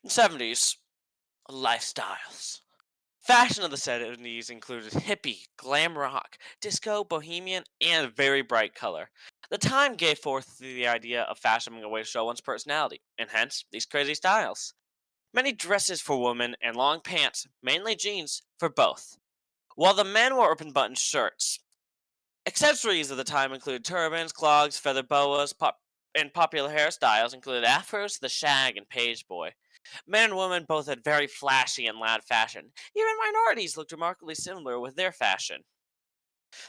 70s lifestyles. Fashion of the 70s included hippie, glam rock, disco, bohemian, and very bright color. The time gave forth the idea of fashion being a way to show one's personality, and hence these crazy styles. Many dresses for women and long pants, mainly jeans, for both, while the men wore open button shirts. Accessories of the time included turbans, clogs, feather boas, and popular hairstyles included afros, the shag, and page boy. Men and women both had very flashy and loud fashion. Even minorities looked remarkably similar with their fashion.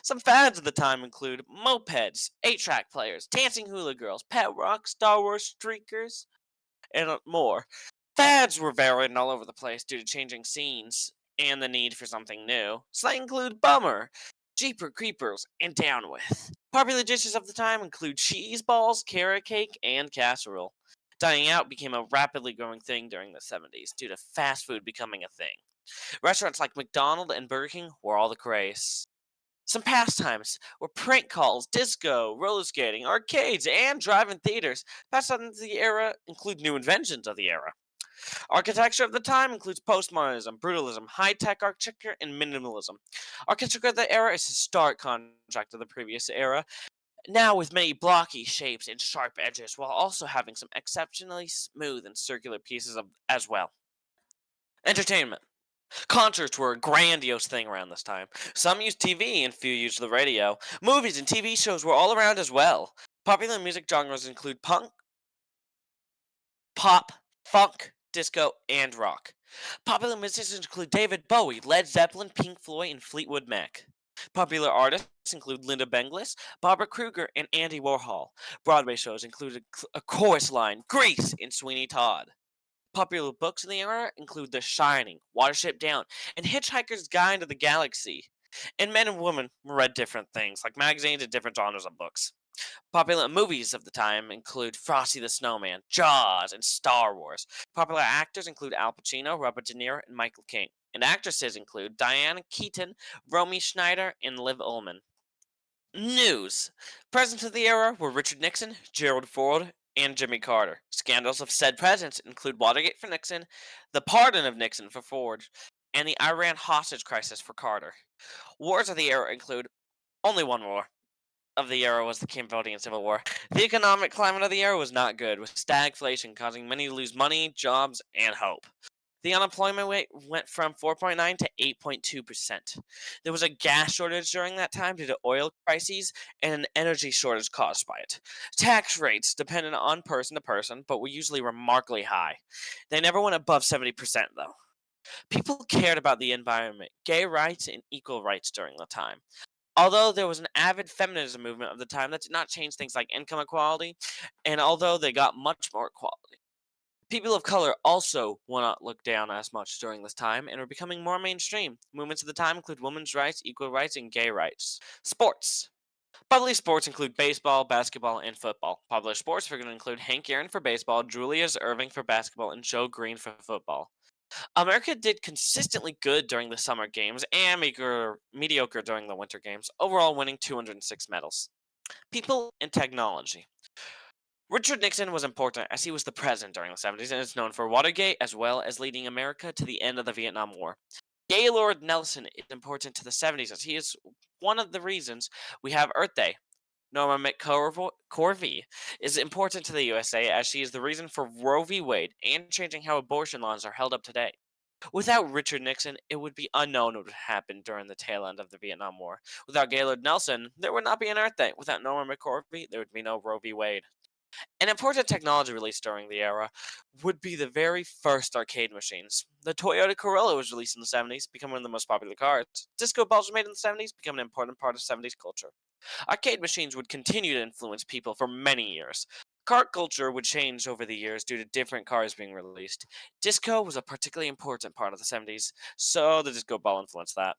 Some fads of the time include mopeds, 8-track players, dancing hula girls, pet rock, Star Wars streakers, and more. Fads were varied and all over the place due to changing scenes and the need for something new. Slang include bummer, jeeper creepers, and down with. Popular dishes of the time include cheese balls, carrot cake, and casserole. Dining out became a rapidly growing thing during the 70s due to fast food becoming a thing. Restaurants like McDonald's and Burger King were all the craze. Some pastimes were prank calls, disco, roller skating, arcades, and drive-in theaters. Pastimes of the era include new inventions of the era. Architecture of the time includes postmodernism, brutalism, high-tech architecture, and minimalism. Architecture of the era is historic contrast to the previous era, now with many blocky shapes and sharp edges, while also having some exceptionally smooth and circular pieces as well. Entertainment. Concerts were a grandiose thing around this time. Some used TV and few used the radio. Movies and TV shows were all around as well. Popular music genres include punk, pop, funk, disco, and rock. Popular musicians include David Bowie, Led Zeppelin, Pink Floyd, and Fleetwood Mac. Popular artists include Linda Benglis, Barbara Kruger, and Andy Warhol. Broadway shows included A Chorus Line, Grease, and Sweeney Todd. Popular books in the era include The Shining, Watership Down, and Hitchhiker's Guide to the Galaxy. And men and women read different things, like magazines and different genres of books. Popular movies of the time include Frosty the Snowman, Jaws, and Star Wars. Popular actors include Al Pacino, Robert De Niro, and Michael Caine. And actresses include Diane Keaton, Romy Schneider, and Liv Ullmann. News. Presidents of the era were Richard Nixon, Gerald Ford, and Jimmy Carter. Scandals of said presidents include Watergate for Nixon, the pardon of Nixon for Ford, and the Iran hostage crisis for Carter. Wars of the era include only one war of the era was the Cambodian Civil War. The economic climate of the era was not good, with stagflation causing many to lose money, jobs, and hope. The unemployment rate went from 4.9 to 8.2%. There was a gas shortage during that time due to oil crises and an energy shortage caused by it. Tax rates depended on person to person, but were usually remarkably high. They never went above 70%, though. People cared about the environment, gay rights, and equal rights during the time. Although there was an avid feminism movement of the time, that did not change things like income equality, and although they got much more equality. People of color also were not looked down as much during this time and were becoming more mainstream. Movements of the time include women's rights, equal rights, and gay rights. Sports. Popular sports include baseball, basketball, and football. Popular sports are going to include Hank Aaron for baseball, Julius Irving for basketball, and Joe Green for football. America did consistently good during the summer games and mediocre during the winter games, overall winning 206 medals. People and technology. Richard Nixon was important as he was the president during the 70s and is known for Watergate as well as leading America to the end of the Vietnam War. Gaylord Nelson is important to the 70s as he is one of the reasons we have Earth Day. Norma McCorvey is important to the USA as she is the reason for Roe v. Wade and changing how abortion laws are held up today. Without Richard Nixon, it would be unknown what would happen during the tail end of the Vietnam War. Without Gaylord Nelson, there would not be an Earth Day. Without Norma McCorvey, there would be no Roe v. Wade. An important technology released during the era would be the very first arcade machines. The Toyota Corolla was released in the 70s, becoming one of the most popular cars. Disco balls were made in the 70s, becoming an important part of 70s culture. Arcade machines would continue to influence people for many years. Car culture would change over the years due to different cars being released. Disco was a particularly important part of the 70s, so the disco ball influenced that.